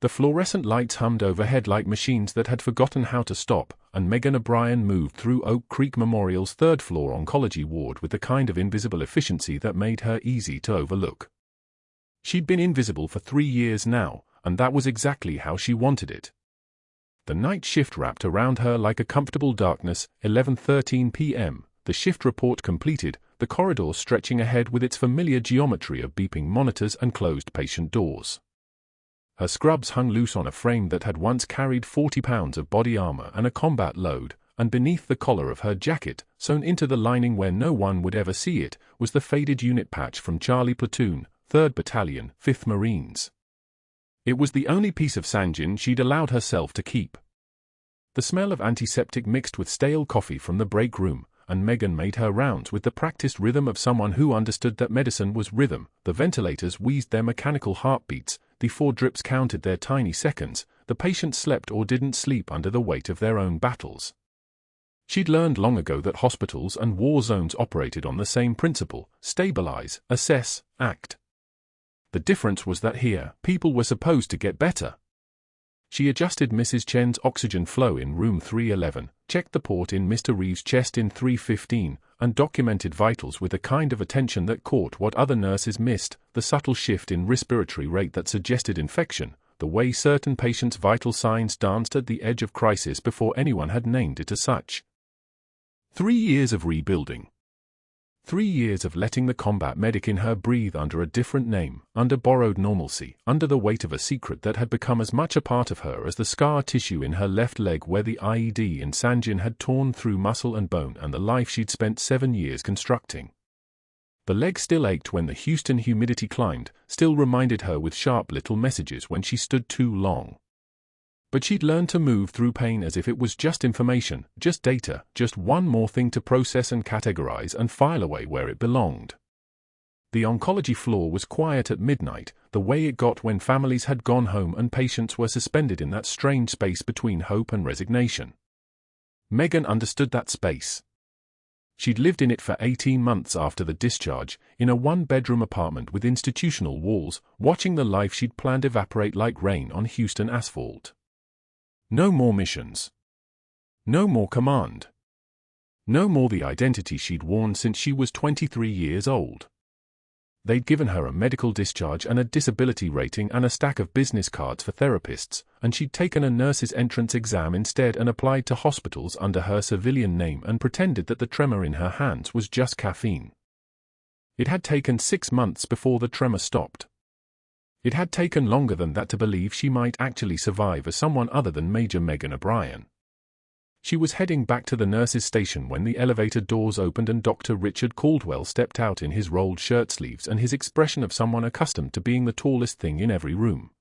The fluorescent lights hummed overhead like machines that had forgotten how to stop, and Megan O'Brien moved through Oak Creek Memorial's third-floor oncology ward with the kind of invisible efficiency that made her easy to overlook. She'd been invisible for 3 years now, and that was exactly how she wanted it. The night shift wrapped around her like a comfortable darkness. 11:13 p.m., the shift report completed, the corridor stretching ahead with its familiar geometry of beeping monitors and closed patient doors. Her scrubs hung loose on a frame that had once carried 40 pounds of body armor and a combat load, and beneath the collar of her jacket, sewn into the lining where no one would ever see it, was the faded unit patch from Charlie Platoon, 3rd Battalion, 5th Marines. It was the only piece of Sangin she'd allowed herself to keep. The smell of antiseptic mixed with stale coffee from the break room, and Megan made her rounds with the practiced rhythm of someone who understood that medicine was rhythm. The ventilators wheezed their mechanical heartbeats, the 4 drips counted their tiny seconds, the patients slept or didn't sleep under the weight of their own battles. She'd learned long ago that hospitals and war zones operated on the same principle: stabilize, assess, act. The difference was that here, people were supposed to get better. She adjusted Mrs. Chen's oxygen flow in room 311, checked the port in Mr. Reeves' chest in 315, and documented vitals with a kind of attention that caught what other nurses missed: the subtle shift in respiratory rate that suggested infection, the way certain patients' vital signs danced at the edge of crisis before anyone had named it as such. 3 years of rebuilding. 3 years of letting the combat medic in her breathe under a different name, under borrowed normalcy, under the weight of a secret that had become as much a part of her as the scar tissue in her left leg where the IED in Sangin had torn through muscle and bone, and the life she'd spent 7 years constructing. The leg still ached when the Houston humidity climbed, still reminded her with sharp little messages when she stood too long. But she'd learned to move through pain as if it was just information, just data, just one more thing to process and categorize and file away where it belonged. The oncology floor was quiet at midnight, the way it got when families had gone home and patients were suspended in that strange space between hope and resignation. Megan understood that space. She'd lived in it for 18 months after the discharge, in a one-bedroom apartment with institutional walls, watching the life she'd planned evaporate like rain on Houston asphalt. No more missions. No more command. No more the identity she'd worn since she was 23 years old. They'd given her a medical discharge and a disability rating and a stack of business cards for therapists, and she'd taken a nurse's entrance exam instead and applied to hospitals under her civilian name and pretended that the tremor in her hands was just caffeine. It had taken 6 months before the tremor stopped. It had taken longer than that to believe she might actually survive as someone other than Major Megan O'Brien. She was heading back to the nurse's station when the elevator doors opened and Dr. Richard Caldwell stepped out in his rolled shirt sleeves and his expression of someone accustomed to being the tallest thing in every room.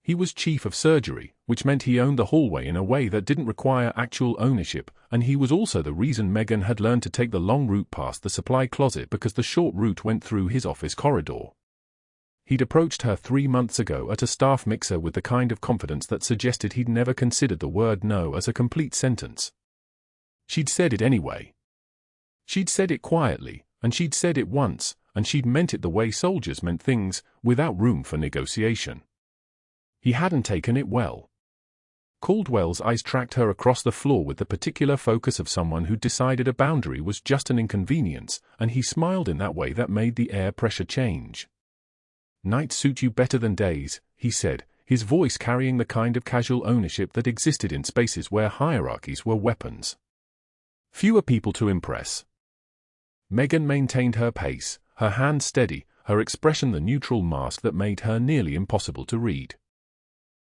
He was chief of surgery, which meant he owned the hallway in a way that didn't require actual ownership, and he was also the reason Megan had learned to take the long route past the supply closet because the short route went through his office corridor. He'd approached her 3 months ago at a staff mixer with the kind of confidence that suggested he'd never considered the word no as a complete sentence. She'd said it anyway. She'd said it quietly, and she'd said it once, and she'd meant it the way soldiers meant things, without room for negotiation. He hadn't taken it well. Caldwell's eyes tracked her across the floor with the particular focus of someone who decided a boundary was just an inconvenience, and he smiled in that way that made the air pressure change. "Nights suit you better than days," he said, his voice carrying the kind of casual ownership that existed in spaces where hierarchies were weapons. Fewer people to impress. Megan maintained her pace, her hand steady, her expression the neutral mask that made her nearly impossible to read.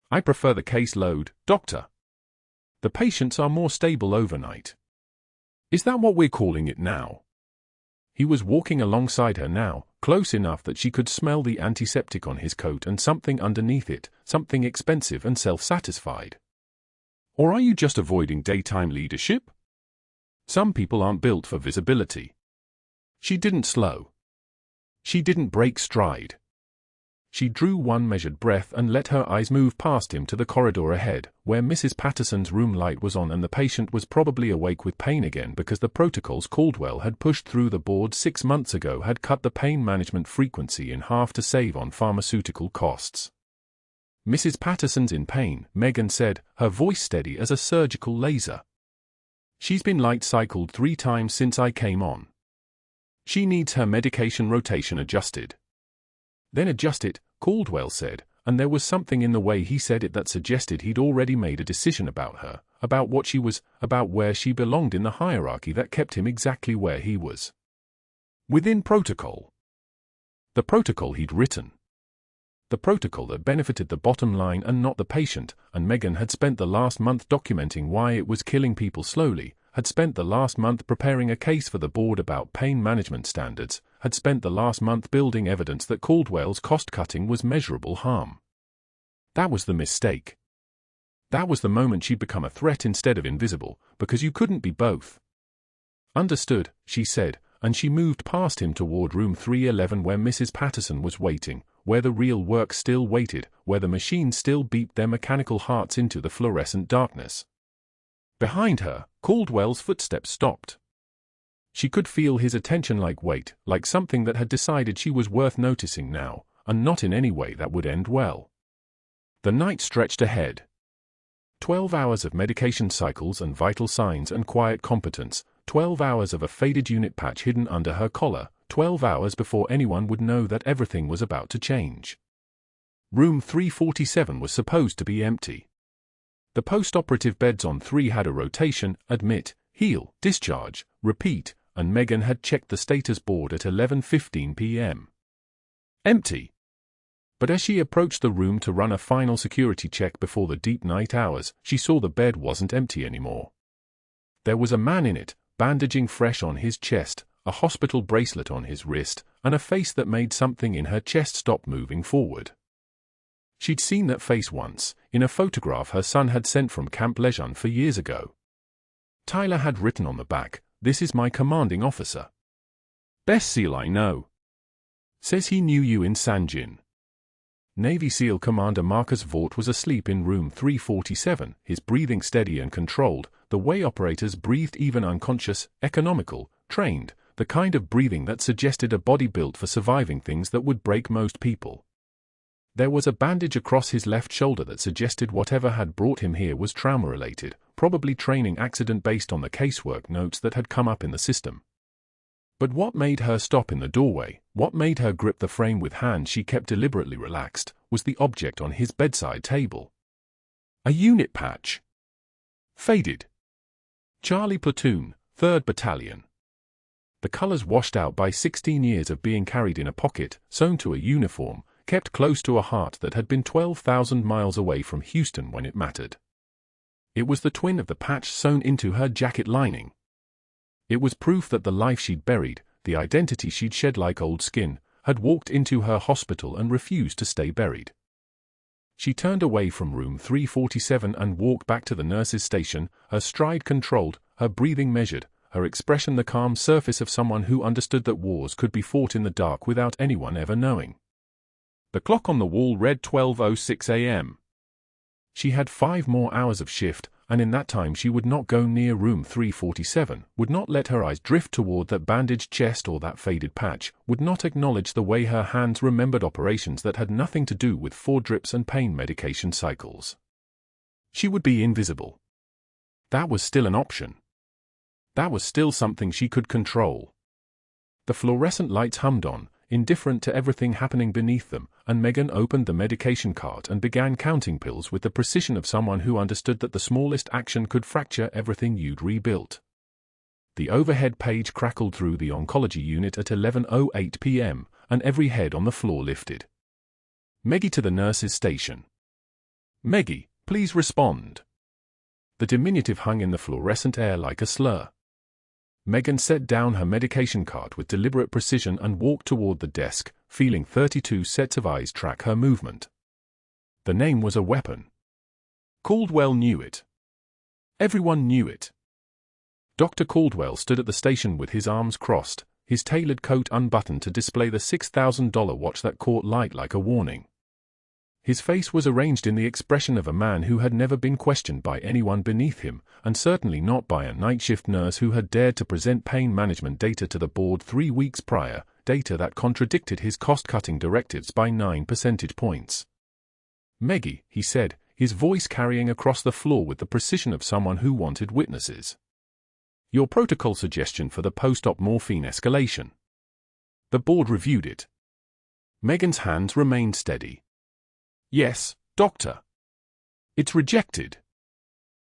"I prefer the case load, doctor. The patients are more stable overnight." "Is that what we're calling it now?" He was walking alongside her now, close enough that she could smell the antiseptic on his coat and something underneath it, something expensive and self-satisfied. "Or are you just avoiding daytime leadership? Some people aren't built for visibility." She didn't slow. She didn't break stride. She drew one measured breath and let her eyes move past him to the corridor ahead, where Mrs. Patterson's room light was on and the patient was probably awake with pain again because the protocols Caldwell had pushed through the board 6 months ago had cut the pain management frequency in half to save on pharmaceutical costs. Mrs. Patterson's in pain, Megan said, her voice steady as a surgical laser. She's been light-cycled 3 times since I came on. She needs her medication rotation adjusted. Then adjust it, Caldwell said, and there was something in the way he said it that suggested he'd already made a decision about her, about what she was, about where she belonged in the hierarchy that kept him exactly where he was. Within protocol. The protocol he'd written. The protocol that benefited the bottom line and not the patient, and Megan had spent the last month documenting why it was killing people slowly, had spent the last month preparing a case for the board about pain management standards, had spent the last month building evidence that Caldwell's cost-cutting was measurable harm. That was the mistake. That was the moment she'd become a threat instead of invisible, because you couldn't be both. Understood, she said, and she moved past him toward room 311 where Mrs. Patterson was waiting, where the real work still waited, where the machines still beeped their mechanical hearts into the fluorescent darkness. Behind her, Caldwell's footsteps stopped. She could feel his attention like weight, like something that had decided she was worth noticing now, and not in any way that would end well. The night stretched ahead. 12 hours of medication cycles and vital signs and quiet competence, 12 hours of a faded unit patch hidden under her collar, 12 hours before anyone would know that everything was about to change. Room 347 was supposed to be empty. The post-operative beds on 3 had a rotation, admit, heal, discharge, repeat, and Megan had checked the status board at 11:15 p.m. Empty. But as she approached the room to run a final security check before the deep night hours, she saw the bed wasn't empty anymore. There was a man in it, bandaging fresh on his chest, a hospital bracelet on his wrist, and a face that made something in her chest stop moving forward. She'd seen that face once, in a photograph her son had sent from Camp Lejeune 4 years ago. Tyler had written on the back, "This is my commanding officer. Best SEAL I know. Says he knew you in Sangin." Navy SEAL Commander Marcus Vought was asleep in room 347, his breathing steady and controlled, the way operators breathed, even unconscious, economical, trained, the kind of breathing that suggested a body built for surviving things that would break most people. There was a bandage across his left shoulder that suggested whatever had brought him here was trauma-related, probably training accident based on the casework notes that had come up in the system. But what made her stop in the doorway, what made her grip the frame with hands she kept deliberately relaxed, was the object on his bedside table. A unit patch. Faded. Charlie Platoon, 3rd Battalion. The colors washed out by 16 years of being carried in a pocket, sewn to a uniform, kept close to a heart that had been 12,000 miles away from Houston when it mattered. It was the twin of the patch sewn into her jacket lining. It was proof that the life she'd buried, the identity she'd shed like old skin, had walked into her hospital and refused to stay buried. She turned away from room 347 and walked back to the nurse's station, her stride controlled, her breathing measured, her expression the calm surface of someone who understood that wars could be fought in the dark without anyone ever knowing. The clock on the wall read 12:06 a.m. She had 5 more hours of shift, and in that time she would not go near room 347, would not let her eyes drift toward that bandaged chest or that faded patch, would not acknowledge the way her hands remembered operations that had nothing to do with 4 drips and pain medication cycles. She would be invisible. That was still an option. That was still something she could control. The fluorescent lights hummed on, indifferent to everything happening beneath them, and Megan opened the medication cart and began counting pills with the precision of someone who understood that the smallest action could fracture everything you'd rebuilt. The overhead page crackled through the oncology unit at 11:08 p.m., and every head on the floor lifted. "Meggie to the nurse's station. Meggie, please respond." The diminutive hung in the fluorescent air like a slur. Megan set down her medication cart with deliberate precision and walked toward the desk, feeling 32 sets of eyes track her movement. The name was a weapon. Caldwell knew it. Everyone knew it. Dr. Caldwell stood at the station with his arms crossed, his tailored coat unbuttoned to display the $6,000 watch that caught light like a warning. His face was arranged in the expression of a man who had never been questioned by anyone beneath him, and certainly not by a night shift nurse who had dared to present pain management data to the board 3 weeks prior, data that contradicted his cost-cutting directives by 9 percentage points. Meggie, he said, his voice carrying across the floor with the precision of someone who wanted witnesses. Your protocol suggestion for the post-op morphine escalation. The board reviewed it. Megan's hands remained steady. Yes, doctor. It's rejected.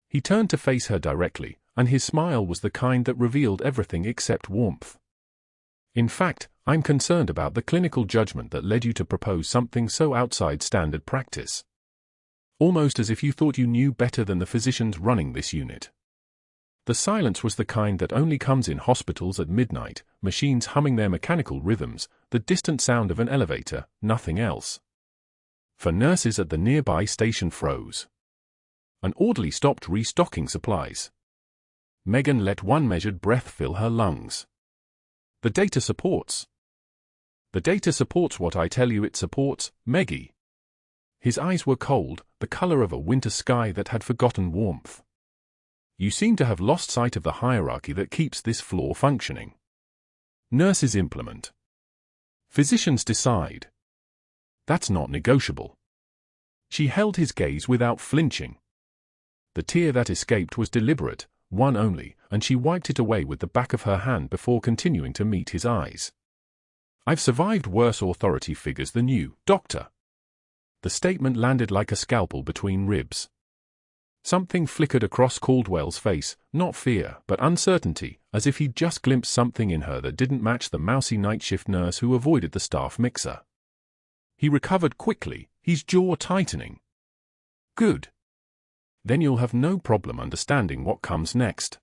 He turned to face her directly, and his smile was the kind that revealed everything except warmth. In fact, I'm concerned about the clinical judgment that led you to propose something so outside standard practice. Almost as if you thought you knew better than the physicians running this unit. The silence was the kind that only comes in hospitals at midnight, machines humming their mechanical rhythms, the distant sound of an elevator, nothing else. For nurses at the nearby station froze. An orderly stopped restocking supplies. Megan let one measured breath fill her lungs. The data supports. The data supports what I tell you it supports, Meggie. His eyes were cold, the color of a winter sky that had forgotten warmth. You seem to have lost sight of the hierarchy that keeps this floor functioning. Nurses implement. Physicians decide. That's not negotiable. She held his gaze without flinching. The tear that escaped was deliberate, one only, and she wiped it away with the back of her hand before continuing to meet his eyes. I've survived worse authority figures than you, doctor. The statement landed like a scalpel between ribs. Something flickered across Caldwell's face, not fear, but uncertainty, as if he'd just glimpsed something in her that didn't match the mousy night shift nurse who avoided the staff mixer. He recovered quickly, his jaw tightening. Good. Then you'll have no problem understanding what comes next.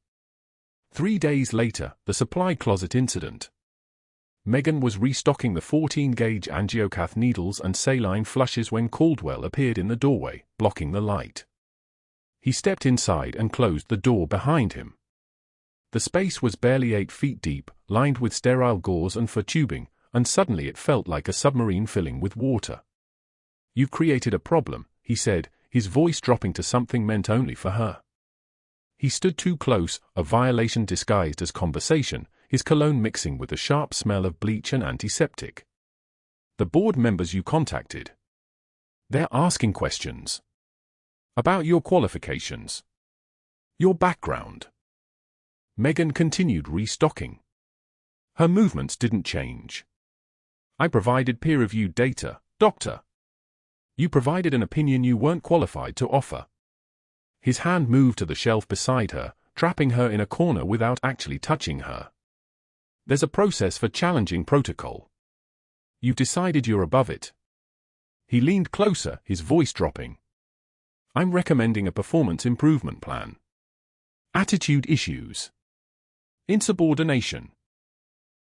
3 days later, the supply closet incident. Megan was restocking the 14-gauge angiocath needles and saline flushes when Caldwell appeared in the doorway, blocking the light. He stepped inside and closed the door behind him. The space was barely 8 feet deep, lined with sterile gauze and fur tubing, and suddenly it felt like a submarine filling with water. You've created a problem, he said, his voice dropping to something meant only for her. He stood too close, a violation disguised as conversation, his cologne mixing with the sharp smell of bleach and antiseptic. The board members you contacted. They're asking questions. About your qualifications. Your background. Megan continued restocking. Her movements didn't change. I provided peer-reviewed data, doctor. You provided an opinion you weren't qualified to offer. His hand moved to the shelf beside her, trapping her in a corner without actually touching her. There's a process for challenging protocol. You've decided you're above it. He leaned closer, his voice dropping. I'm recommending a performance improvement plan. Attitude issues. Insubordination.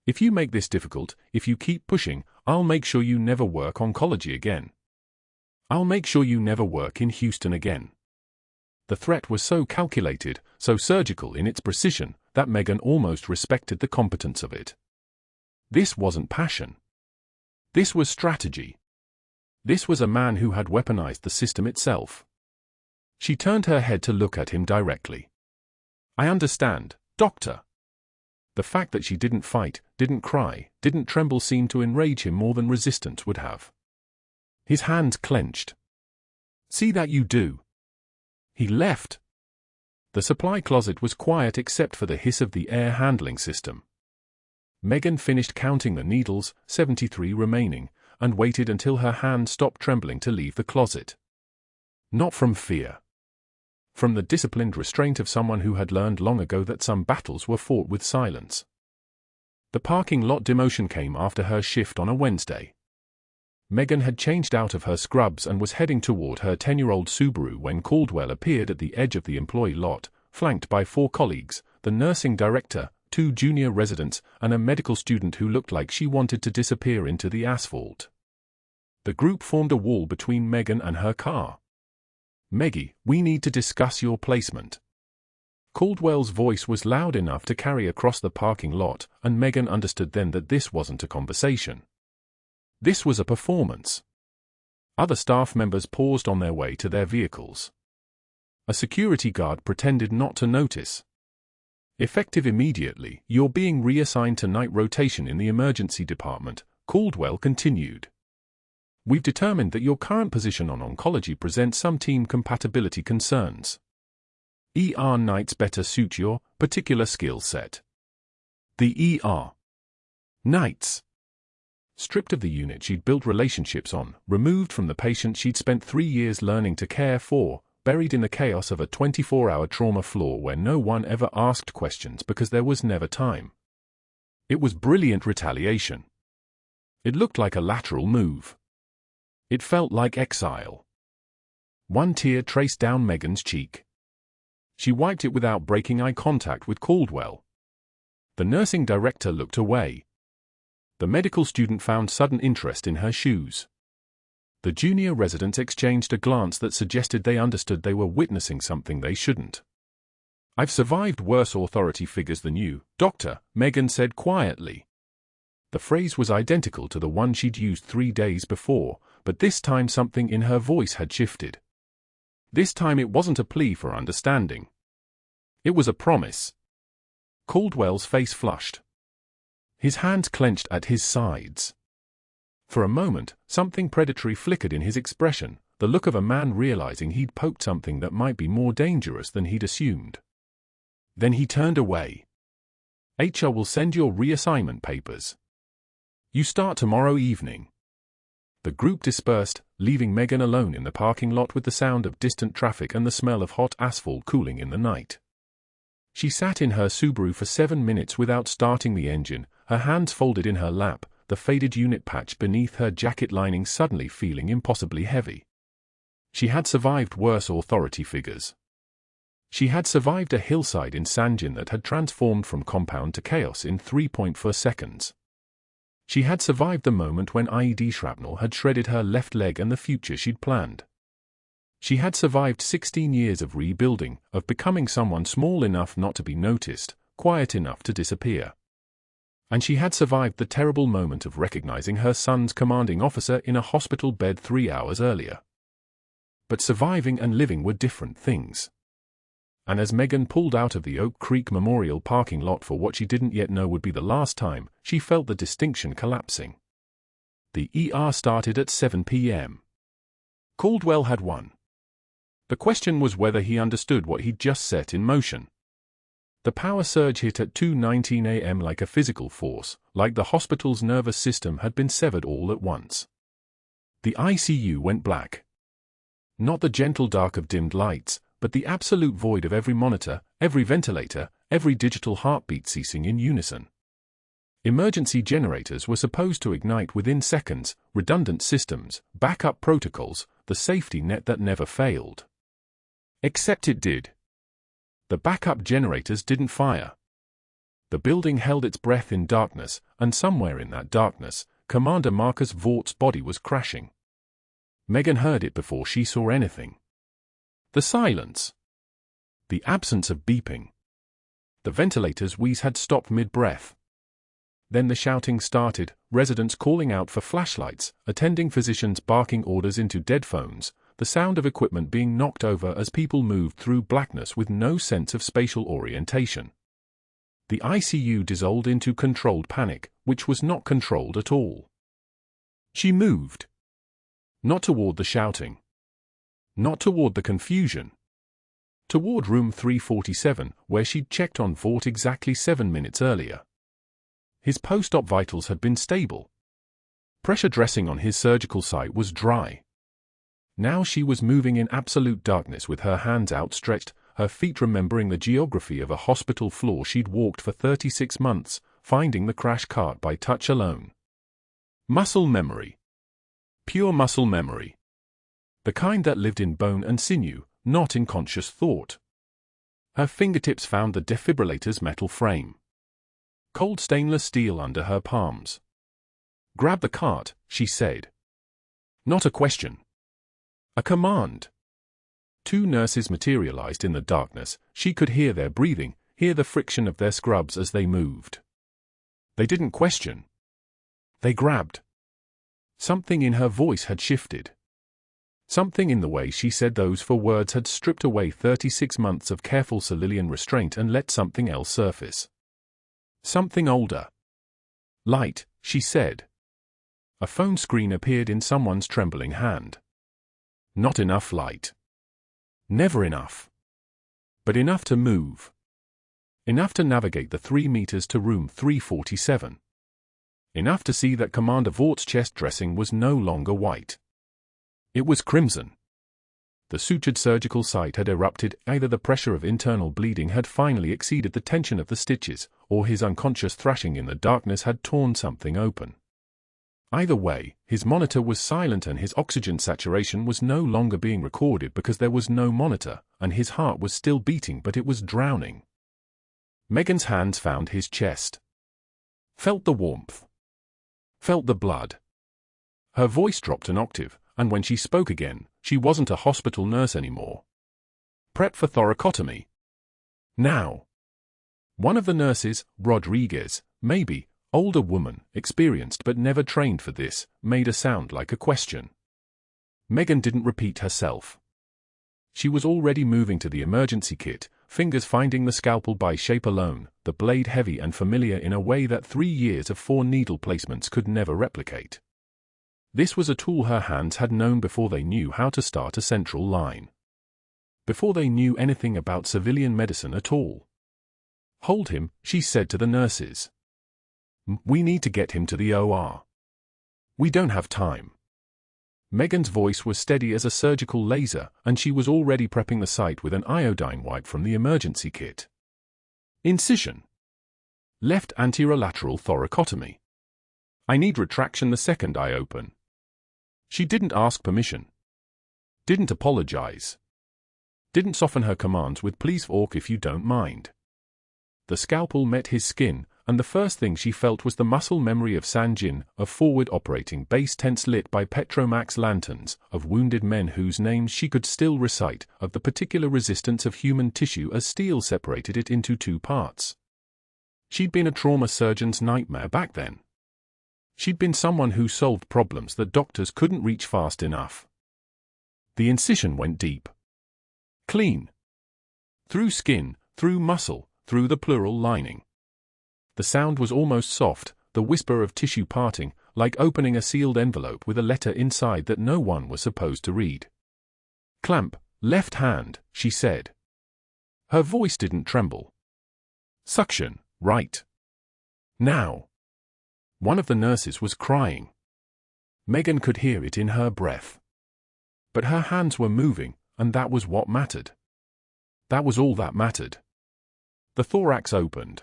If you make this difficult, if you keep pushing, I'll make sure you never work oncology again. I'll make sure you never work in Houston again. The threat was so calculated, so surgical in its precision, that Megan almost respected the competence of it. This wasn't passion. This was strategy. This was a man who had weaponized the system itself. She turned her head to look at him directly. I understand, doctor. The fact that she didn't fight, didn't cry, didn't tremble seemed to enrage him more than resistance would have. His hands clenched. See that you do. He left. The supply closet was quiet except for the hiss of the air handling system. Megan finished counting the needles, 73 remaining, and waited until her hand stopped trembling to leave the closet. Not from fear. From the disciplined restraint of someone who had learned long ago that some battles were fought with silence. The parking lot demotion came after her shift on a Wednesday. Megan had changed out of her scrubs and was heading toward her 10-year-old Subaru when Caldwell appeared at the edge of the employee lot, flanked by 4 colleagues, the nursing director, 2 junior residents, and a medical student who looked like she wanted to disappear into the asphalt. The group formed a wall between Megan and her car. Meggie, we need to discuss your placement. Caldwell's voice was loud enough to carry across the parking lot, and Megan understood then that this wasn't a conversation. This was a performance. Other staff members paused on their way to their vehicles. A security guard pretended not to notice. Effective immediately, you're being reassigned to night rotation in the emergency department, Caldwell continued. We've determined that your current position on oncology presents some team compatibility concerns. ER nights better suit your particular skill set. The ER nights. Stripped of the unit she'd built relationships on, removed from the patient she'd spent 3 years learning to care for, buried in the chaos of a 24-hour trauma floor where no one ever asked questions because there was never time. It was brilliant retaliation. It looked like a lateral move. It felt like exile. One tear traced down Megan's cheek. She wiped it without breaking eye contact with Caldwell. The nursing director looked away. The medical student found sudden interest in her shoes. The junior residents exchanged a glance that suggested they understood they were witnessing something they shouldn't. "I've survived worse authority figures than you, Doctor," Megan said quietly. The phrase was identical to the one she'd used 3 days before, but this time something in her voice had shifted. This time it wasn't a plea for understanding. It was a promise. Caldwell's face flushed. His hands clenched at his sides. For a moment, something predatory flickered in his expression, the look of a man realizing he'd poked something that might be more dangerous than he'd assumed. Then he turned away. "HR will send your reassignment papers. You start tomorrow evening." The group dispersed, leaving Megan alone in the parking lot with the sound of distant traffic and the smell of hot asphalt cooling in the night. She sat in her Subaru for 7 minutes without starting the engine, her hands folded in her lap, the faded unit patch beneath her jacket lining suddenly feeling impossibly heavy. She had survived worse authority figures. She had survived a hillside in Sangin that had transformed from compound to chaos in 3.4 seconds. She had survived the moment when IED shrapnel had shredded her left leg and the future she'd planned. She had survived 16 years of rebuilding, of becoming someone small enough not to be noticed, quiet enough to disappear. And she had survived the terrible moment of recognizing her son's commanding officer in a hospital bed 3 hours earlier. But surviving and living were different things. And as Megan pulled out of the Oak Creek Memorial parking lot for what she didn't yet know would be the last time, she felt the distinction collapsing. The ER started at 7 p.m. Caldwell had won. The question was whether he understood what he'd just set in motion. The power surge hit at 2:19 a.m. like a physical force, like the hospital's nervous system had been severed all at once. The ICU went black. Not the gentle dark of dimmed lights, but the absolute void of every monitor, every ventilator, every digital heartbeat ceasing in unison. Emergency generators were supposed to ignite within seconds, redundant systems, backup protocols, the safety net that never failed. Except it did. The backup generators didn't fire. The building held its breath in darkness, and somewhere in that darkness, Commander Marcus Vaught's body was crashing. Megan heard it before she saw anything. The silence. The absence of beeping. The ventilator's wheeze had stopped mid-breath. Then the shouting started, residents calling out for flashlights, attending physicians barking orders into dead phones, the sound of equipment being knocked over as people moved through blackness with no sense of spatial orientation. The ICU dissolved into controlled panic, which was not controlled at all. She moved. Not toward the shouting. Not toward the confusion. Toward room 347, where she'd checked on Vought exactly 7 minutes earlier. His post-op vitals had been stable. Pressure dressing on his surgical site was dry. Now she was moving in absolute darkness with her hands outstretched, her feet remembering the geography of a hospital floor she'd walked for 36 months, finding the crash cart by touch alone. Muscle memory. Pure muscle memory. The kind that lived in bone and sinew, not in conscious thought. Her fingertips found the defibrillator's metal frame. Cold stainless steel under her palms. "Grab the cart," she said. Not a question. A command. 2 nurses materialized in the darkness. She could hear their breathing, hear the friction of their scrubs as they moved. They didn't question. They grabbed. Something in her voice had shifted. Something in the way she said those 4 words had stripped away 36 months of careful Solilian restraint and let something else surface. Something older. "Light," she said. A phone screen appeared in someone's trembling hand. Not enough light. Never enough. But enough to move. Enough to navigate the 3 meters to room 347. Enough to see that Commander Vaught's chest dressing was no longer white. It was crimson. The sutured surgical site had erupted. Either the pressure of internal bleeding had finally exceeded the tension of the stitches, or his unconscious thrashing in the darkness had torn something open. Either way, his monitor was silent and his oxygen saturation was no longer being recorded because there was no monitor, and his heart was still beating but it was drowning. Megan's hands found his chest. Felt the warmth. Felt the blood. Her voice dropped an octave, and when she spoke again, she wasn't a hospital nurse anymore. Prep for thoracotomy. Now. One of the nurses, Rodriguez, maybe, older woman, experienced but never trained for this, made a sound like a question. Megan didn't repeat herself. She was already moving to the emergency kit, fingers finding the scalpel by shape alone, the blade heavy and familiar in a way that 3 years of 4 needle placements could never replicate. This was a tool her hands had known before they knew how to start a central line. Before they knew anything about civilian medicine at all. Hold him, she said to the nurses. We need to get him to the OR. We don't have time. Megan's voice was steady as a surgical laser, and she was already prepping the site with an iodine wipe from the emergency kit. Incision. Left anterolateral thoracotomy. I need retraction the second I open. She didn't ask permission. Didn't apologize. Didn't soften her commands with please fork if you don't mind. The scalpel met his skin, and the first thing she felt was the muscle memory of Sangin, of forward operating base tents lit by Petromax lanterns, of wounded men whose names she could still recite, of the particular resistance of human tissue as steel separated it into 2 parts. She'd been a trauma surgeon's nightmare back then. She'd been someone who solved problems that doctors couldn't reach fast enough. The incision went deep. Clean. Through skin, through muscle, through the pleural lining. The sound was almost soft, the whisper of tissue parting, like opening a sealed envelope with a letter inside that no one was supposed to read. Clamp, left hand, she said. Her voice didn't tremble. Suction, right. Now. One of the nurses was crying. Megan could hear it in her breath. But her hands were moving, and that was what mattered. That was all that mattered. The thorax opened.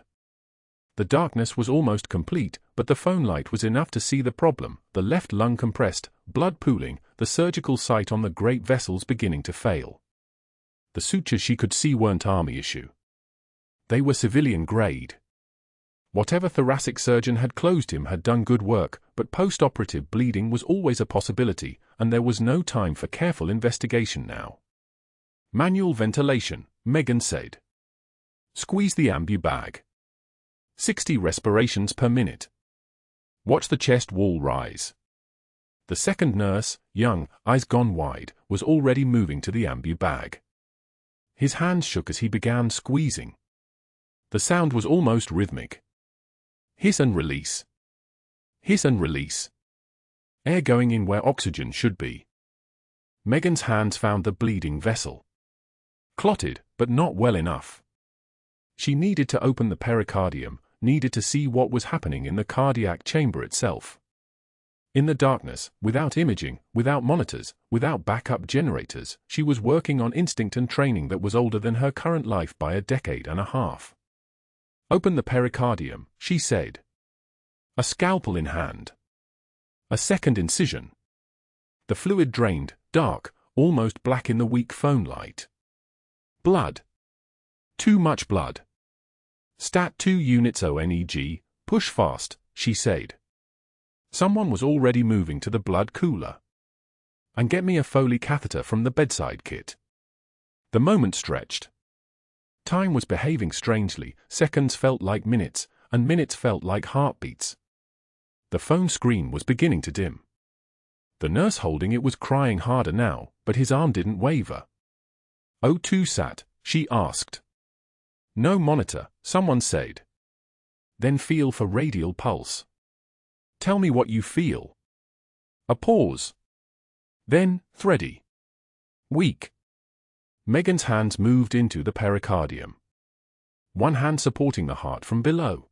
The darkness was almost complete, but the phone light was enough to see the problem, the left lung compressed, blood pooling, the surgical site on the great vessels beginning to fail. The sutures she could see weren't army issue. They were civilian grade. Whatever thoracic surgeon had closed him had done good work, but post-operative bleeding was always a possibility, and there was no time for careful investigation now. Manual ventilation, Megan said. Squeeze the ambu bag. 60 respirations per minute. Watch the chest wall rise. The second nurse, young, eyes gone wide, was already moving to the ambu bag. His hands shook as he began squeezing. The sound was almost rhythmic. Hiss and release. Hiss and release. Air going in where oxygen should be. Megan's hands found the bleeding vessel. Clotted, but not well enough. She needed to open the pericardium, needed to see what was happening in the cardiac chamber itself. In the darkness, without imaging, without monitors, without backup generators, she was working on instinct and training that was older than her current life by a decade and a half. Open the pericardium, she said. A scalpel in hand. A second incision. The fluid drained, dark, almost black in the weak phone light. Blood. Too much blood. Stat 2 units ONEG, push fast, she said. Someone was already moving to the blood cooler. And get me a Foley catheter from the bedside kit. The moment stretched. Time was behaving strangely, seconds felt like minutes, and minutes felt like heartbeats. The phone screen was beginning to dim. The nurse holding it was crying harder now, but his arm didn't waver. O2 sat, she asked. No monitor, someone said. Then feel for radial pulse. Tell me what you feel. A pause. Then, thready. Weak. Megan's hands moved into the pericardium. One hand supporting the heart from below.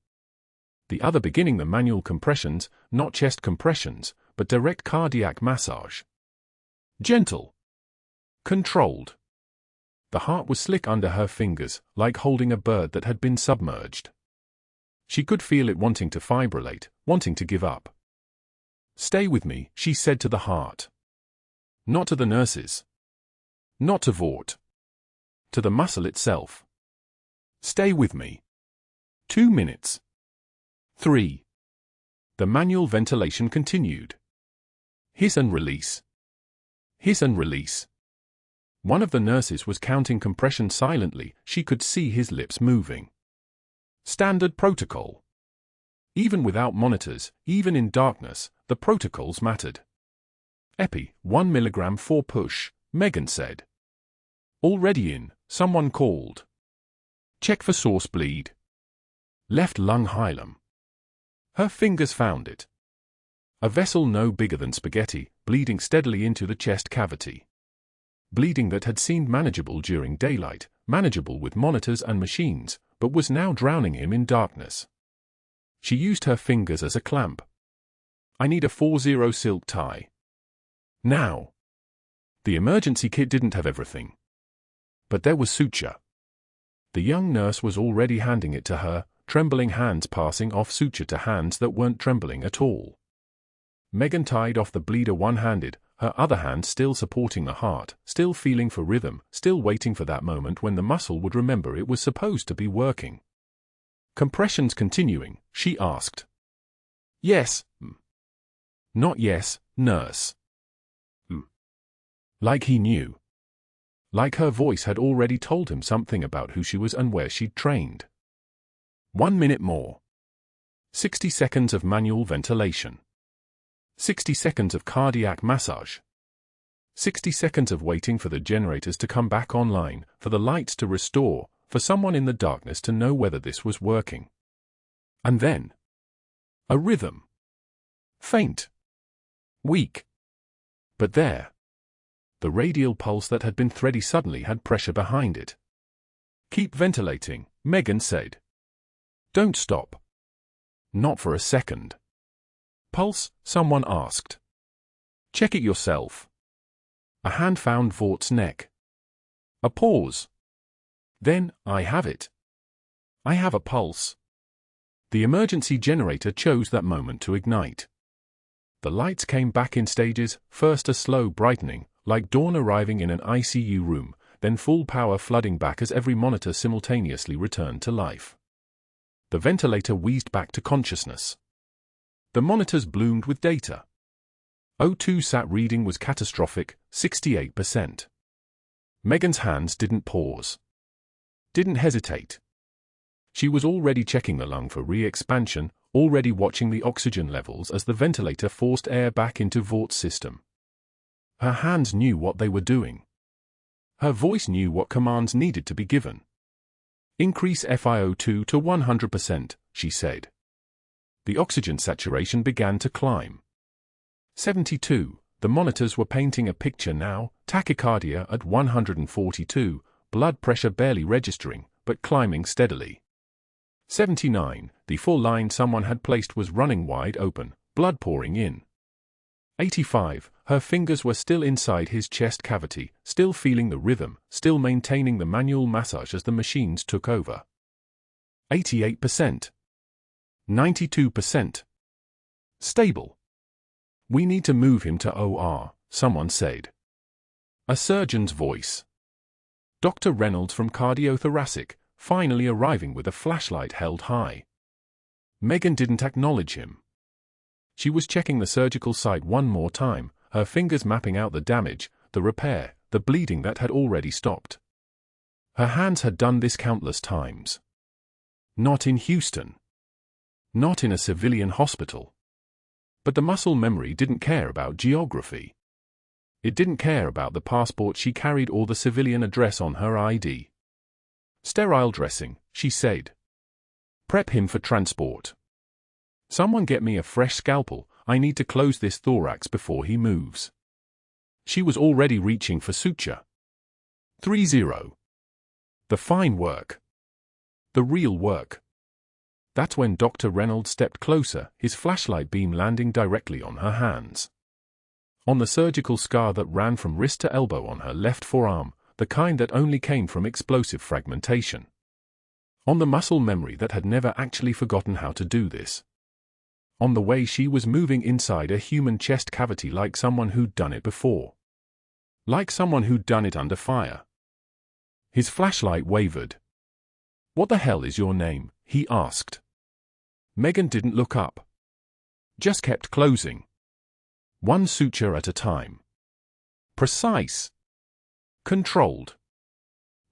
The other beginning the manual compressions, not chest compressions, but direct cardiac massage. Gentle. Controlled. The heart was slick under her fingers, like holding a bird that had been submerged. She could feel it wanting to fibrillate, wanting to give up. "Stay with me," she said to the heart. Not to the nurses. Not to Vought. To the muscle itself. "Stay with me." 2 minutes. 3. The manual ventilation continued. Hiss and release. Hiss and release. One of the nurses was counting compression silently. She could see his lips moving. Standard protocol. Even without monitors, even in darkness, the protocols mattered. Epi, 1 milligram for push, Megan said. Already in, someone called. Check for source bleed. Left lung hilum. Her fingers found it. A vessel no bigger than spaghetti, bleeding steadily into the chest cavity. Bleeding that had seemed manageable during daylight, manageable with monitors and machines, but was now drowning him in darkness. She used her fingers as a clamp. "I need a 40 silk tie. Now." The emergency kit didn't have everything. But there was suture. The young nurse was already handing it to her, trembling hands passing off suture to hands that weren't trembling at all. Megan tied off the bleeder one-handed, her other hand still supporting the heart, still feeling for rhythm, still waiting for that moment when the muscle would remember it was supposed to be working. "Compressions continuing?" she asked. "Yes." "Not yes, nurse." Like he knew. Like her voice had already told him something about who she was and where she'd trained. 1 minute more. 60 seconds of manual ventilation. 60 seconds of cardiac massage. 60 seconds of waiting for the generators to come back online, for the lights to restore, for someone in the darkness to know whether this was working. And then. A rhythm. Faint. Weak. But there. The radial pulse that had been thready suddenly had pressure behind it. "Keep ventilating," Megan said. "Don't stop. Not for a second." "Pulse?" someone asked. "Check it yourself." A hand found Vaught's neck. A pause. Then, "I have it. I have a pulse." The emergency generator chose that moment to ignite. The lights came back in stages, first a slow brightening, like dawn arriving in an ICU room, then full power flooding back as every monitor simultaneously returned to life. The ventilator wheezed back to consciousness. The monitors bloomed with data. O2 sat reading was catastrophic, 68%. Megan's hands didn't pause. Didn't hesitate. She was already checking the lung for re-expansion, already watching the oxygen levels as the ventilator forced air back into Vaught's system. Her hands knew what they were doing. Her voice knew what commands needed to be given. "Increase FiO2 to 100%, she said. The oxygen saturation began to climb. 72, the monitors were painting a picture now, tachycardia at 142, blood pressure barely registering, but climbing steadily. 79, the full line someone had placed was running wide open, blood pouring in. 85, her fingers were still inside his chest cavity, still feeling the rhythm, still maintaining the manual massage as the machines took over. 88%. 92%. Stable. "We need to move him to OR, someone said. A surgeon's voice. Dr. Reynolds from cardiothoracic, finally arriving with a flashlight held high. Megan didn't acknowledge him. She was checking the surgical site one more time, her fingers mapping out the damage, the repair, the bleeding that had already stopped. Her hands had done this countless times. Not in Houston. Not in a civilian hospital. But the muscle memory didn't care about geography. It didn't care about the passport she carried or the civilian address on her ID. "Sterile dressing," she said. "Prep him for transport. Someone get me a fresh scalpel, I need to close this thorax before he moves. She was already reaching for suture. 3-0. The fine work. The real work. That's when Dr. Reynolds stepped closer, his flashlight beam landing directly on her hands. On the surgical scar that ran from wrist to elbow on her left forearm, the kind that only came from explosive fragmentation. On the muscle memory that had never actually forgotten how to do this. On the way she was moving inside a human chest cavity like someone who'd done it before. Like someone who'd done it under fire. His flashlight wavered. "What the hell is your name?" he asked. Megan didn't look up. Just kept closing. One suture at a time. Precise. Controlled.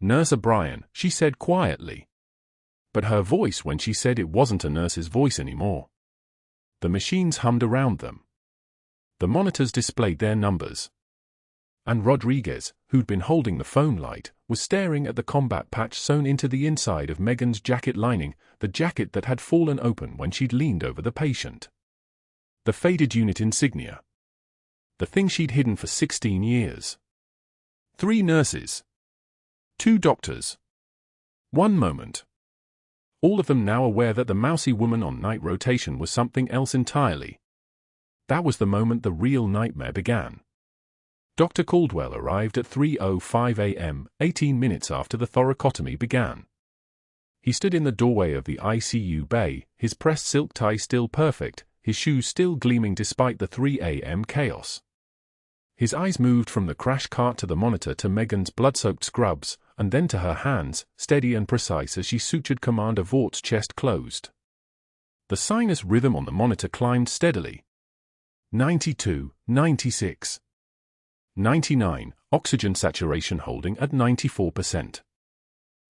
"Nurse O'Brien," she said quietly. But her voice when she said it wasn't a nurse's voice anymore. The machines hummed around them. The monitors displayed their numbers. And Rodriguez, who'd been holding the phone light, was staring at the combat patch sewn into the inside of Megan's jacket lining, the jacket that had fallen open when she'd leaned over the patient. The faded unit insignia. The thing she'd hidden for 16 years. 3 nurses. 2 doctors. 1 moment. All of them now aware that the mousy woman on night rotation was something else entirely. That was the moment the real nightmare began. Dr. Caldwell arrived at 3:05 a.m., 18 minutes after the thoracotomy began. He stood in the doorway of the ICU bay, his pressed silk tie still perfect, his shoes still gleaming despite the 3 a.m. chaos. His eyes moved from the crash cart to the monitor to Megan's blood-soaked scrubs, and then to her hands, steady and precise as she sutured Commander Vaught's chest closed. The sinus rhythm on the monitor climbed steadily. 92, 96. 99, oxygen saturation holding at 94%.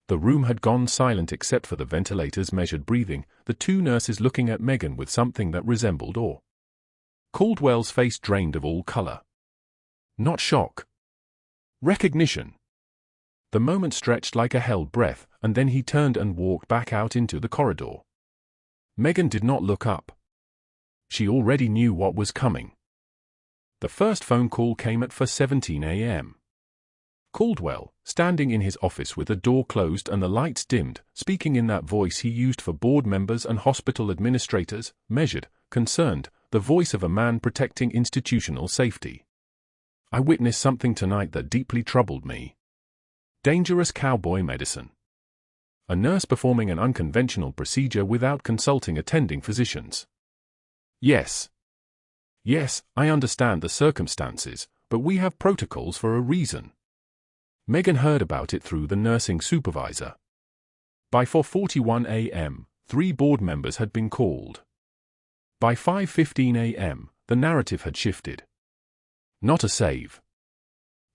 The room had gone silent except for the ventilator's measured breathing, the 2 nurses looking at Megan with something that resembled awe. Caldwell's face drained of all color. Not shock. Recognition. The moment stretched like a held breath, and then he turned and walked back out into the corridor. Megan did not look up. She already knew what was coming. The first phone call came at 4:17 a.m. Caldwell, standing in his office with the door closed and the lights dimmed, speaking in that voice he used for board members and hospital administrators, measured, concerned, the voice of a man protecting institutional safety. "I witnessed something tonight that deeply troubled me. Dangerous cowboy medicine. A nurse performing an unconventional procedure without consulting attending physicians. Yes. Yes, I understand the circumstances, but we have protocols for a reason." Megan heard about it through the nursing supervisor. By 4:41 a.m., 3 board members had been called. By 5:15 a.m., the narrative had shifted. Not a save.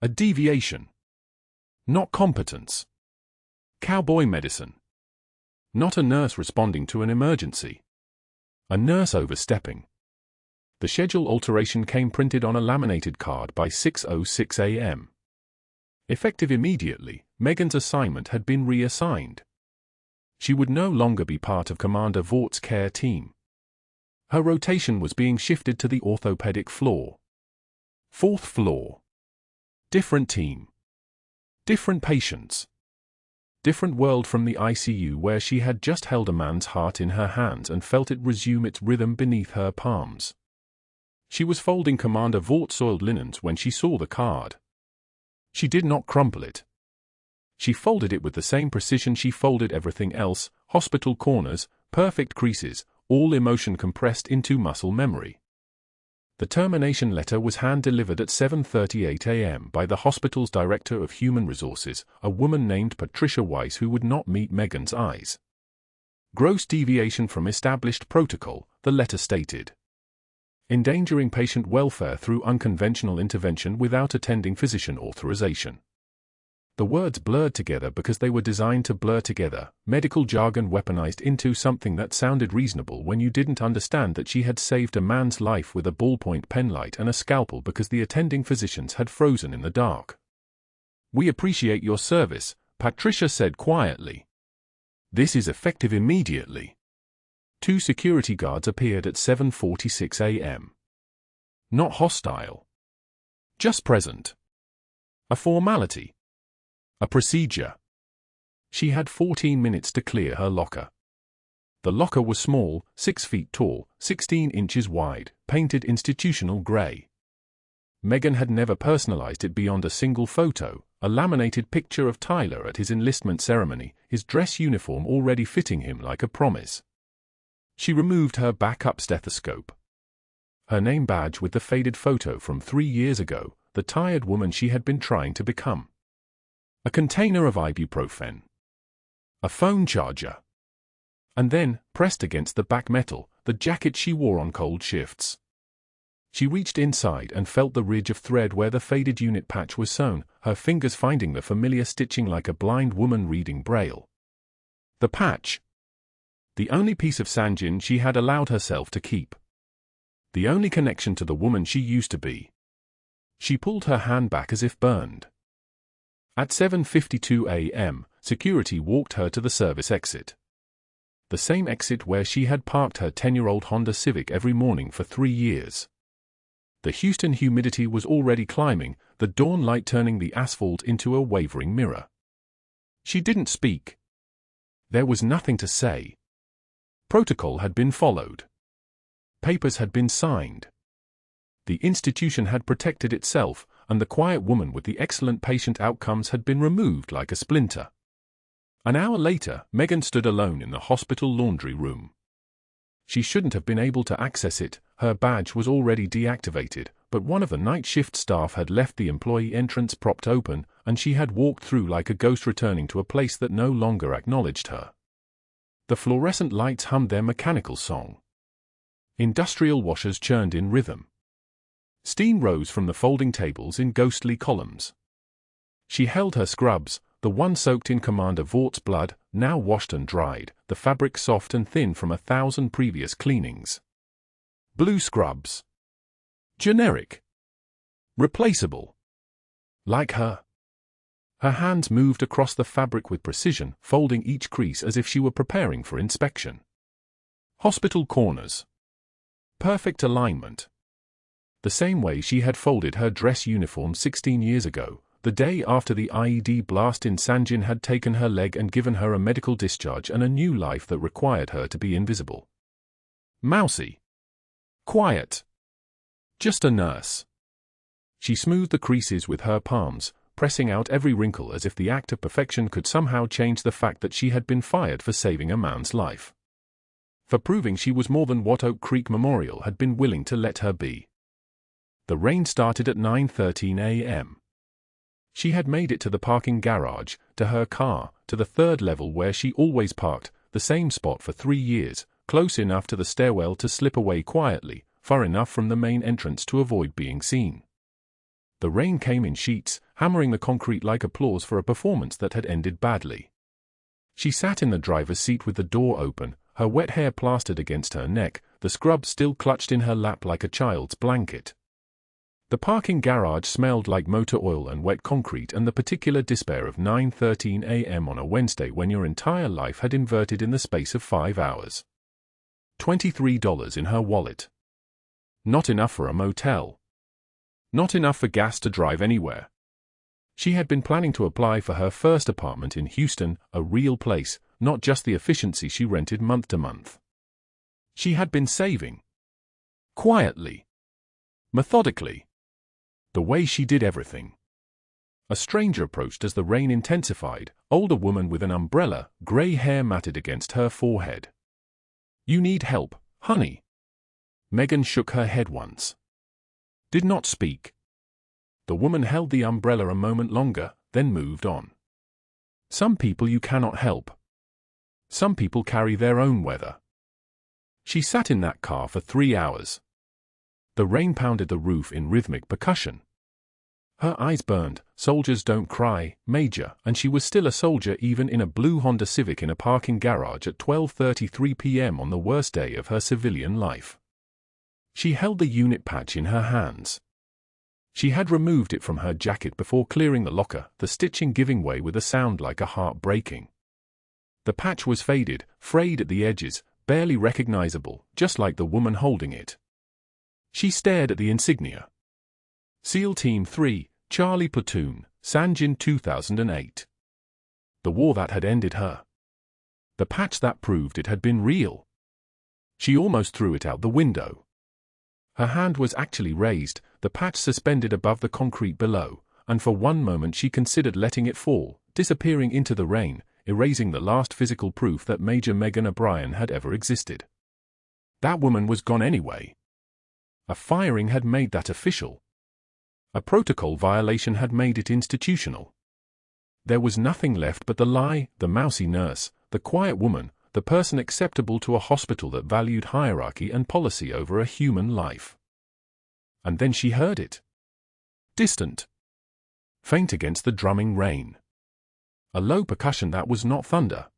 A deviation. Not competence. Cowboy medicine. Not a nurse responding to an emergency. A nurse overstepping. The schedule alteration came printed on a laminated card by 6:06 a.m. Effective immediately, Megan's assignment had been reassigned. She would no longer be part of Commander Vaught's care team. Her rotation was being shifted to the orthopedic floor. 4th floor. Different team. Different patients. Different world from the ICU where she had just held a man's heart in her hands and felt it resume its rhythm beneath her palms. She was folding Commander Vaught's soiled linens when she saw the card. She did not crumple it. She folded it with the same precision she folded everything else, hospital corners, perfect creases, all emotion compressed into muscle memory. The termination letter was hand-delivered at 7:38 a.m. by the hospital's director of human resources, a woman named Patricia Weiss who would not meet Megan's eyes. Gross deviation from established protocol, the letter stated. Endangering patient welfare through unconventional intervention without attending physician authorization. The words blurred together because they were designed to blur together, medical jargon weaponized into something that sounded reasonable when you didn't understand that she had saved a man's life with a ballpoint penlight and a scalpel because the attending physicians had frozen in the dark. "We appreciate your service," Patricia said quietly. "This is effective immediately." 2 security guards appeared at 7:46 a.m. Not hostile. Just present. A formality. A procedure. She had 14 minutes to clear her locker. The locker was small, 6 feet tall, 16 inches wide, painted institutional grey. Megan had never personalized it beyond a single photo, a laminated picture of Tyler at his enlistment ceremony, his dress uniform already fitting him like a promise. She removed her backup stethoscope. Her name badge with the faded photo from 3 years ago, the tired woman she had been trying to become. A container of ibuprofen. A phone charger. And then, pressed against the back metal, the jacket she wore on cold shifts. She reached inside and felt the ridge of thread where the faded unit patch was sewn, her fingers finding the familiar stitching like a blind woman reading Braille. The patch. The only piece of Sangin she had allowed herself to keep. The only connection to the woman she used to be. She pulled her hand back as if burned. At 7:52 a.m., security walked her to the service exit. The same exit where she had parked her 10-year-old Honda Civic every morning for 3 years. The Houston humidity was already climbing, the dawn light turning the asphalt into a wavering mirror. She didn't speak. There was nothing to say. Protocol had been followed. Papers had been signed. The institution had protected itself, and the quiet woman with the excellent patient outcomes had been removed like a splinter. An hour later, Megan stood alone in the hospital laundry room. She shouldn't have been able to access it, her badge was already deactivated, but one of the night shift staff had left the employee entrance propped open, and she had walked through like a ghost returning to a place that no longer acknowledged her. The fluorescent lights hummed their mechanical song. Industrial washers churned in rhythm. Steam rose from the folding tables in ghostly columns. She held her scrubs, the one soaked in Commander Vaught's blood, now washed and dried, the fabric soft and thin from 1,000 previous cleanings. Blue scrubs. Generic. Replaceable. Like her. Her hands moved across the fabric with precision, folding each crease as if she were preparing for inspection. Hospital corners. Perfect alignment. The same way she had folded her dress uniform 16 years ago, the day after the IED blast in Sangin had taken her leg and given her a medical discharge and a new life that required her to be invisible. Mousy. Quiet. Just a nurse. She smoothed the creases with her palms, pressing out every wrinkle as if the act of perfection could somehow change the fact that she had been fired for saving a man's life. For proving she was more than what Oak Creek Memorial had been willing to let her be. The rain started at 9:13 a.m. She had made it to the parking garage, to her car, to the third level where she always parked, the same spot for 3 years, close enough to the stairwell to slip away quietly, far enough from the main entrance to avoid being seen. The rain came in sheets, hammering the concrete like applause for a performance that had ended badly. She sat in the driver's seat with the door open, her wet hair plastered against her neck, the scrub still clutched in her lap like a child's blanket. The parking garage smelled like motor oil and wet concrete and the particular despair of 9:13 a.m. on a Wednesday when your entire life had inverted in the space of 5 hours. $23 in her wallet. Not enough for a motel. Not enough for gas to drive anywhere. She had been planning to apply for her first apartment in Houston, a real place, not just the efficiency she rented month to month. She had been saving. Quietly. Methodically. The way she did everything. A stranger approached as the rain intensified, older woman with an umbrella, grey hair matted against her forehead. "You need help, honey." Megan shook her head once. Did not speak. The woman held the umbrella a moment longer, then moved on. Some people you cannot help. Some people carry their own weather. She sat in that car for 3 hours. The rain pounded the roof in rhythmic percussion. Her eyes burned, soldiers don't cry, Major, and she was still a soldier even in a blue Honda Civic in a parking garage at 12:33 p.m. on the worst day of her civilian life. She held the unit patch in her hands. She had removed it from her jacket before clearing the locker, the stitching giving way with a sound like a heart breaking. The patch was faded, frayed at the edges, barely recognizable, just like the woman holding it. She stared at the insignia. SEAL Team 3, Charlie Platoon, Sangin 2008. The war that had ended her. The patch that proved it had been real. She almost threw it out the window. Her hand was actually raised, the patch suspended above the concrete below, and for one moment she considered letting it fall, disappearing into the rain, erasing the last physical proof that Major Megan O'Brien had ever existed. That woman was gone anyway. A firing had made that official. A protocol violation had made it institutional. There was nothing left but the lie, the mousy nurse, the quiet woman, the person acceptable to a hospital that valued hierarchy and policy over a human life. And then she heard it. Distant. Faint against the drumming rain. A low percussion that was not thunder.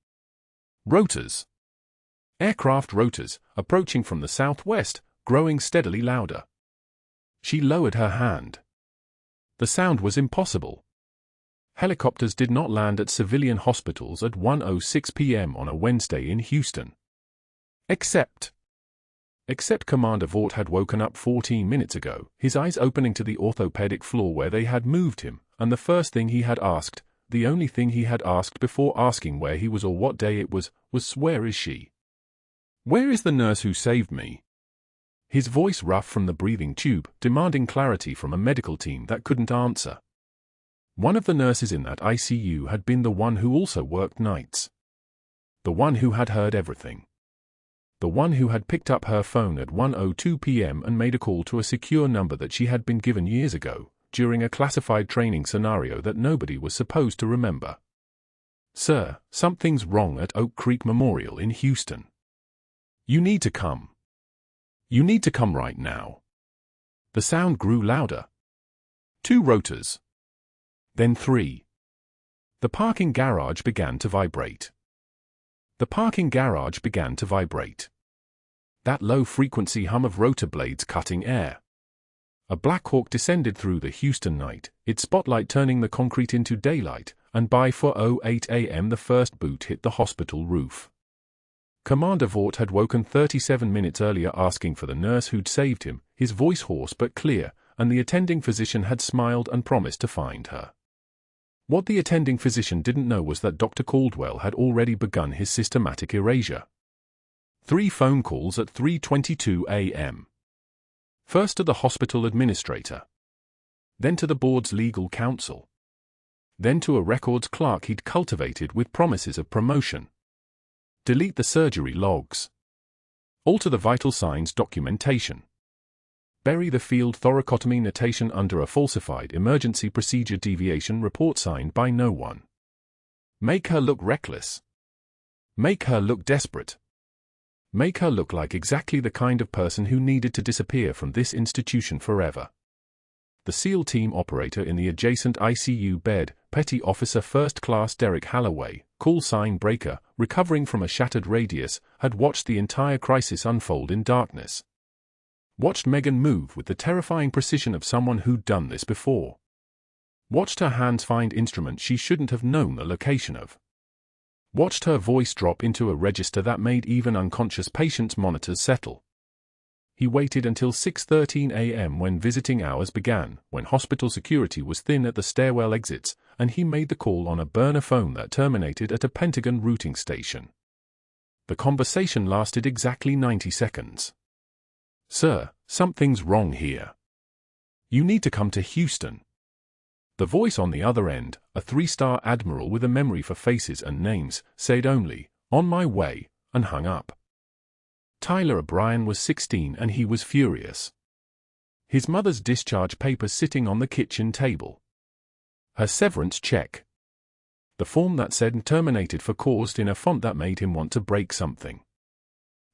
Rotors. Aircraft rotors, approaching from the southwest, growing steadily louder. She lowered her hand. The sound was impossible. Helicopters did not land at civilian hospitals at 1:06 p.m. on a Wednesday in Houston. Except Commander Vought had woken up 14 minutes ago, his eyes opening to the orthopedic floor where they had moved him, and the first thing he had asked, the only thing he had asked before asking where he was or what day it was "Where is she? Where is the nurse who saved me?" His voice rough from the breathing tube, demanding clarity from a medical team that couldn't answer. One of the nurses in that ICU had been the one who also worked nights. The one who had heard everything. The one who had picked up her phone at 1:02 p.m. and made a call to a secure number that she had been given years ago, during a classified training scenario that nobody was supposed to remember. "Sir, something's wrong at Oak Creek Memorial in Houston. You need to come. You need to come right now." The sound grew louder. 2 rotors. Then 3. The parking garage began to vibrate. The parking garage began to vibrate. That low-frequency hum of rotor blades cutting air. A Black Hawk descended through the Houston night, its spotlight turning the concrete into daylight, and by 4:08 a.m. the first boot hit the hospital roof. Commander Vought had woken 37 minutes earlier asking for the nurse who'd saved him, his voice hoarse but clear, and the attending physician had smiled and promised to find her. What the attending physician didn't know was that Dr. Caldwell had already begun his systematic erasure. 3 phone calls at 3:22 a.m. First to the hospital administrator. Then to the board's legal counsel. Then to a records clerk he'd cultivated with promises of promotion. Delete the surgery logs. Alter the vital signs documentation. Bury the field thoracotomy notation under a falsified emergency procedure deviation report signed by no one. Make her look reckless. Make her look desperate. Make her look like exactly the kind of person who needed to disappear from this institution forever. The SEAL team operator in the adjacent ICU bed, Petty Officer First Class Derek Halloway, call sign breaker, recovering from a shattered radius, had watched the entire crisis unfold in darkness. Watched Megan move with the terrifying precision of someone who'd done this before. Watched her hands find instruments she shouldn't have known the location of. Watched her voice drop into a register that made even unconscious patients' monitors settle. He waited until 6:13 a.m. when visiting hours began, when hospital security was thin at the stairwell exits, and he made the call on a burner phone that terminated at a Pentagon routing station. The conversation lasted exactly 90 seconds. "Sir, something's wrong here. You need to come to Houston." The voice on the other end, a 3-star admiral with a memory for faces and names, said only, "On my way," and hung up. Tyler O'Brien was 16 and he was furious. His mother's discharge papers sitting on the kitchen table. Her severance check. The form that said terminated for cause in a font that made him want to break something.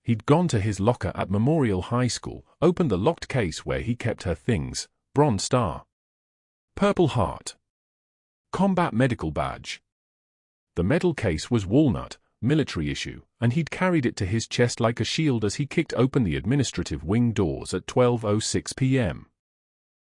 He'd gone to his locker at Memorial High School, opened the locked case where he kept her things, Bronze Star, Purple Heart, Combat Medical Badge. The metal case was walnut, military issue, and he'd carried it to his chest like a shield as he kicked open the administrative wing doors at 12:06 p.m.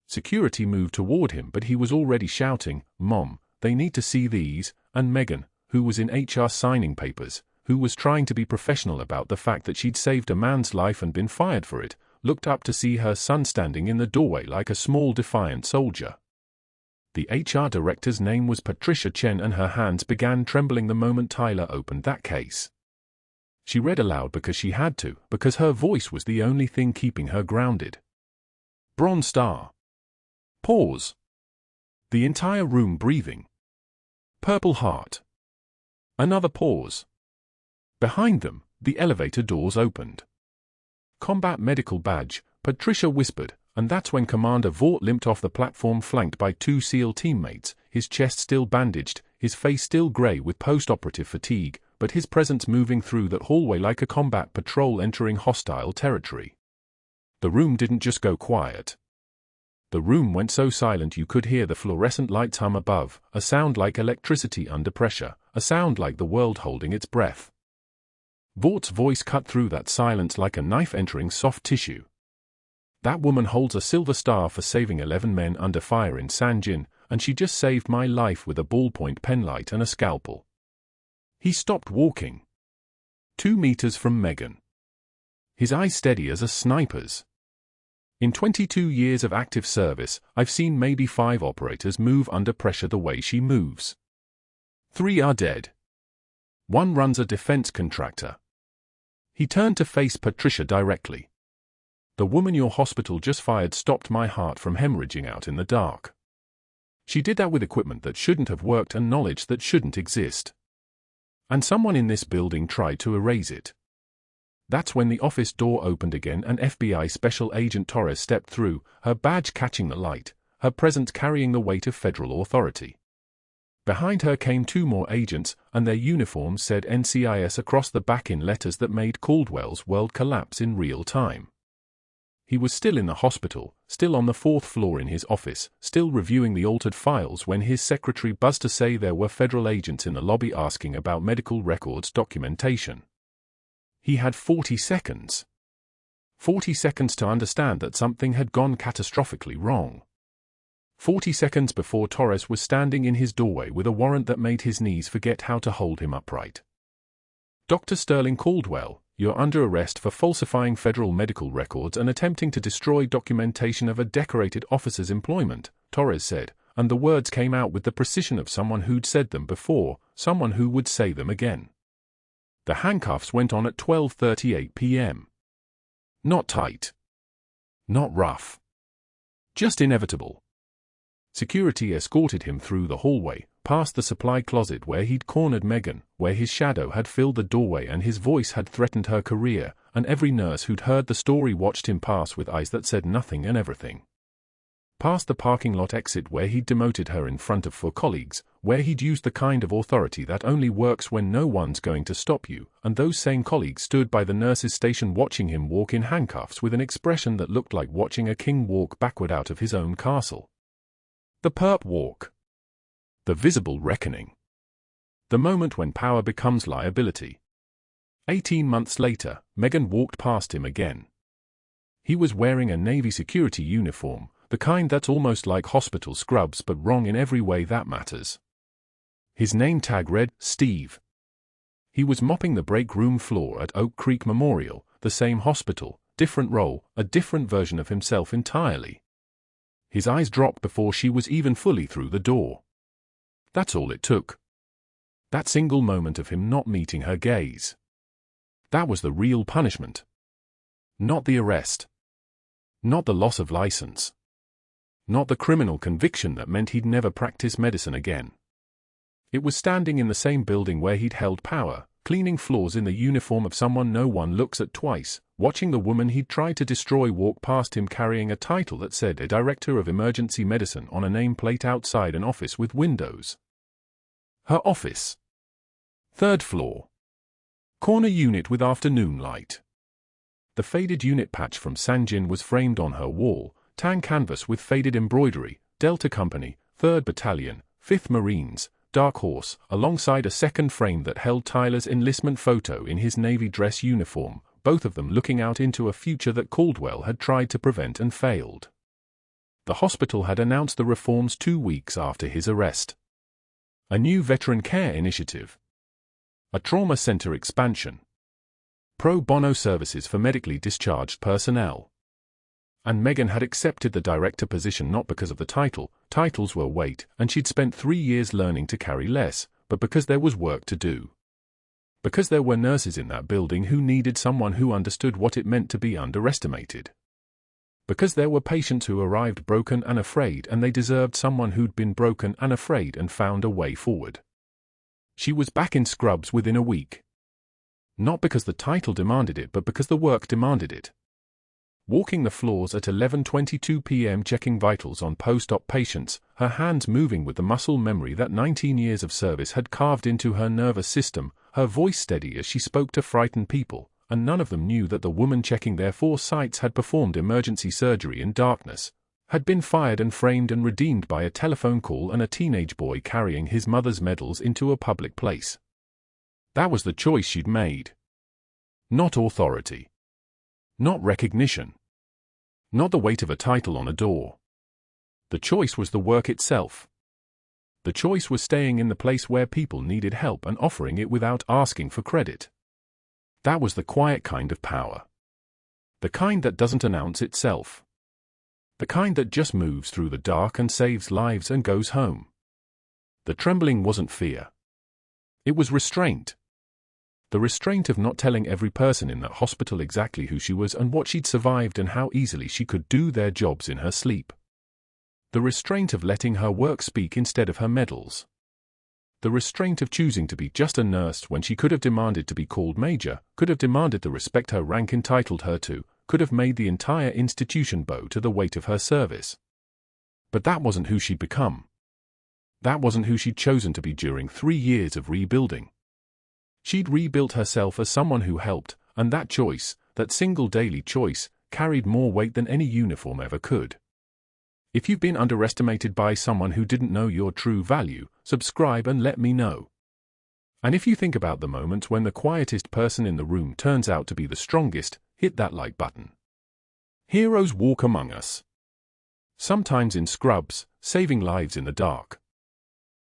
Security moved toward him, but he was already shouting, "Mom, they need to see these," and Megan, who was in HR signing papers, who was trying to be professional about the fact that she'd saved a man's life and been fired for it, looked up to see her son standing in the doorway like a small defiant soldier. The HR director's name was Patricia Chen, and her hands began trembling the moment Tyler opened that case. She read aloud because she had to, because her voice was the only thing keeping her grounded. Bronze Star. Pause. The entire room breathing. Purple Heart. Another pause. Behind them, the elevator doors opened. Combat Medical Badge, Patricia whispered, and that's when Commander Vought limped off the platform flanked by 2 SEAL teammates, his chest still bandaged, his face still grey with post-operative fatigue, but his presence moving through that hallway like a combat patrol entering hostile territory. The room didn't just go quiet. The room went so silent you could hear the fluorescent lights hum above, a sound like electricity under pressure, a sound like the world holding its breath. Vaught's voice cut through that silence like a knife entering soft tissue. That woman holds a silver star for saving 11 men under fire in Sangin, and she just saved my life with a ballpoint penlight and a scalpel. He stopped walking. 2 meters from Megan. His eyes steady as a sniper's. In 22 years of active service, I've seen maybe 5 operators move under pressure the way she moves. 3 are dead. 1 runs a defense contractor. He turned to face Patricia directly. The woman your hospital just fired stopped my heart from hemorrhaging out in the dark. She did that with equipment that shouldn't have worked and knowledge that shouldn't exist. And someone in this building tried to erase it. That's when the office door opened again and FBI Special Agent Torres stepped through, her badge catching the light, her presence carrying the weight of federal authority. Behind her came 2 more agents, and their uniforms said NCIS across the back in letters that made Caldwell's world collapse in real time. He was still in the hospital, still on the 4th floor in his office, still reviewing the altered files when his secretary buzzed to say there were federal agents in the lobby asking about medical records documentation. He had 40 seconds. 40 seconds to understand that something had gone catastrophically wrong. 40 seconds before Torres was standing in his doorway with a warrant that made his knees forget how to hold him upright. Dr. Sterling Caldwell, you're under arrest for falsifying federal medical records and attempting to destroy documentation of a decorated officer's employment, Torres said, and the words came out with the precision of someone who'd said them before, someone who would say them again. The handcuffs went on at 12:38 p.m. Not tight. Not rough. Just inevitable. Security escorted him through the hallway, past the supply closet where he'd cornered Megan, where his shadow had filled the doorway and his voice had threatened her career, and every nurse who'd heard the story watched him pass with eyes that said nothing and everything. Past the parking lot exit where he'd demoted her in front of 4 colleagues, where he'd used the kind of authority that only works when no one's going to stop you, and those same colleagues stood by the nurse's station watching him walk in handcuffs with an expression that looked like watching a king walk backward out of his own castle. The perp walk. The visible reckoning. The moment when power becomes liability. 18 months later, Megan walked past him again. He was wearing a Navy security uniform, the kind that's almost like hospital scrubs but wrong in every way that matters. His name tag read, Steve. He was mopping the break room floor at Oak Creek Memorial, the same hospital, different role, a different version of himself entirely. His eyes dropped before she was even fully through the door. That's all it took. That single moment of him not meeting her gaze. That was the real punishment. Not the arrest. Not the loss of license. Not the criminal conviction that meant he'd never practice medicine again. It was standing in the same building where he'd held power, cleaning floors in the uniform of someone no one looks at twice, watching the woman he'd tried to destroy walk past him carrying a title that said a Director of Emergency Medicine on a nameplate outside an office with windows. Her office. 3rd floor. Corner unit with afternoon light. The faded unit patch from Sangin was framed on her wall, tan canvas with faded embroidery, Delta Company, 3rd Battalion, 5th Marines, Dark Horse, alongside a second frame that held Tyler's enlistment photo in his Navy dress uniform, both of them looking out into a future that Caldwell had tried to prevent and failed. The hospital had announced the reforms 2 weeks after his arrest. A new veteran care initiative. A trauma center expansion. Pro bono services for medically discharged personnel. And Megan had accepted the director position not because of the title, titles were weight, and she'd spent 3 years learning to carry less, but because there was work to do. Because there were nurses in that building who needed someone who understood what it meant to be underestimated. Because there were patients who arrived broken and afraid, and they deserved someone who'd been broken and afraid and found a way forward. She was back in Scrubs within a week. Not because the title demanded it, but because the work demanded it. Walking the floors at 11:22 p.m. checking vitals on post-op patients, her hands moving with the muscle memory that 19 years of service had carved into her nervous system, her voice steady as she spoke to frightened people, and none of them knew that the woman checking their 4 sites had performed emergency surgery in darkness, had been fired and framed and redeemed by a telephone call and a teenage boy carrying his mother's medals into a public place. That was the choice she'd made. Not authority. Not recognition. Not the weight of a title on a door. The choice was the work itself. The choice was staying in the place where people needed help and offering it without asking for credit. That was the quiet kind of power. The kind that doesn't announce itself. The kind that just moves through the dark and saves lives and goes home. The trembling wasn't fear. It was restraint. The restraint of not telling every person in that hospital exactly who she was and what she'd survived and how easily she could do their jobs in her sleep. The restraint of letting her work speak instead of her medals. The restraint of choosing to be just a nurse when she could have demanded to be called major, could have demanded the respect her rank entitled her to, could have made the entire institution bow to the weight of her service. But that wasn't who she'd become. That wasn't who she'd chosen to be during 3 years of rebuilding. She'd rebuilt herself as someone who helped, and that choice, that single daily choice, carried more weight than any uniform ever could. If you've been underestimated by someone who didn't know your true value, subscribe and let me know. And if you think about the moments when the quietest person in the room turns out to be the strongest, hit that like button. Heroes walk among us. Sometimes in Scrubs, saving lives in the dark.